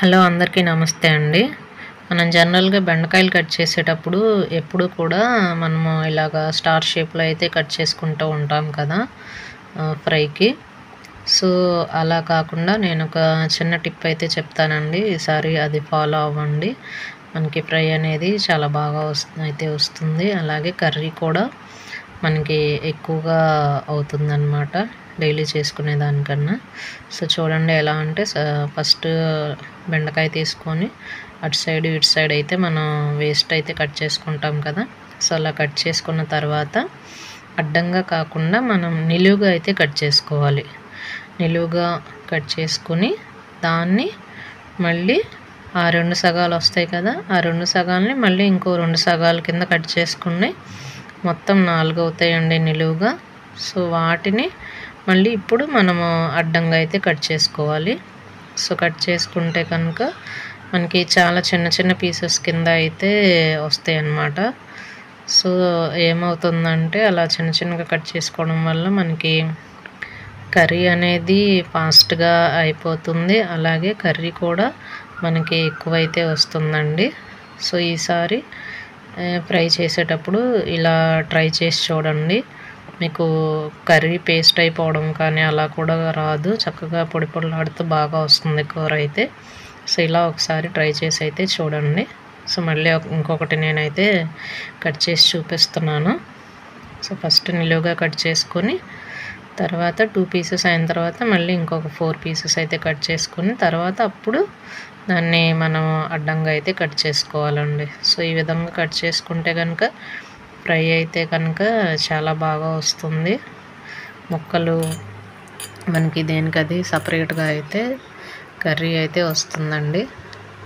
Hello అందరికీ నమస్తే అండి. మనం జనరల్‌గా బెండకాయలు కట్ చేసేటప్పుడు ఎప్పుడు కూడా మనము ఇలాగా స్టార్ షేప్‌లో అయితే కట్ చేసుకుంటూ ఉంటాం కదా! ఫ్రైకి. సో, అలా కాకుండా నేనొక చిన్న టిప్ అయితే చెప్తానండి. ఈసారి అది ఫాలో అవ్వండి. మనకి ఫ్రై అనేది చాలా బాగా వస్తుంది. అలాగే కర్రీ కూడా మనకి ఎక్కువగా అవుతుందనమాట. డైలీ చేసుకునే దానికన్నా. సో, చూడండి ఎలా అంటే ఫస్ట్ బెండకాయ తీసుకొని అటు సైడ్, ఇటు సైడ్ అయితే మనం వేస్ట్ అయితే కట్ చేసుకుంటాం కదా! సో, అలా కట్ చేసుకున్న తర్వాత అడ్డంగా కాకుండా మనం నిలువుగా అయితే కట్ చేసుకోవాలి. నిలువుగా కట్ చేసుకొని దాన్ని మళ్ళీ ఆ 2 సగాలు వస్తాయి కదా! ఆ 2 సగాల్ని మళ్ళీ ఇంకో 2 సగాల కింద కట్ చేసుకుని మొత్తం 4 అవుతాయండి నిలువుగా. సో, వాటిని మళ్ళీ ఇప్పుడు మనము అడ్డంగా అయితే కట్ చేసుకోవాలి. సో, కట్ చేసుకుంటే కనుక మనకి చాలా చిన్న చిన్న పీసెస్ కింద అయితే వస్తాయన్నమాట. సో, ఏమవుతుందంటే అలా చిన్న చిన్నగా కట్ చేసుకోవడం వల్ల మనకి కర్రీ అనేది ఫాస్ట్‌గా అయిపోతుంది. అలాగే కర్రీ కూడా మనకి ఎక్కువైతే వస్తుందండి. సో, ఈసారి ఫ్రై చేసేటప్పుడు ఇలా ట్రై చేసి చూడండి. మీకు కర్రీ పేస్ట్ అయిపోవడం కానీ అలా కూడా రాదు. చక్కగా పొడి పొడిలాడుతూ బాగా వస్తుంది కూర అయితే. సో, ఇలా ఒకసారి ట్రై చేసి అయితే చూడండి. సో, మళ్ళీ ఇంకొకటి నేనైతే కట్ చేసి చూపిస్తున్నాను. సో, ఫస్ట్ నిలువుగా కట్ చేసుకొని తర్వాత 2 పీసెస్ అయిన తర్వాత మళ్ళీ ఇంకొక 4 పీసెస్ అయితే కట్ చేసుకొని తర్వాత అప్పుడు దాన్ని మనం అడ్డంగా అయితే కట్ చేసుకోవాలండి. సో, ఈ విధంగా కట్ చేసుకుంటే కనుక ఫ్రై అయితే కనుక చాలా బాగా వస్తుంది. ముక్కలు మనకి దేనికది సపరేట్‌గా అయితే కర్రీ అయితే వస్తుందండి.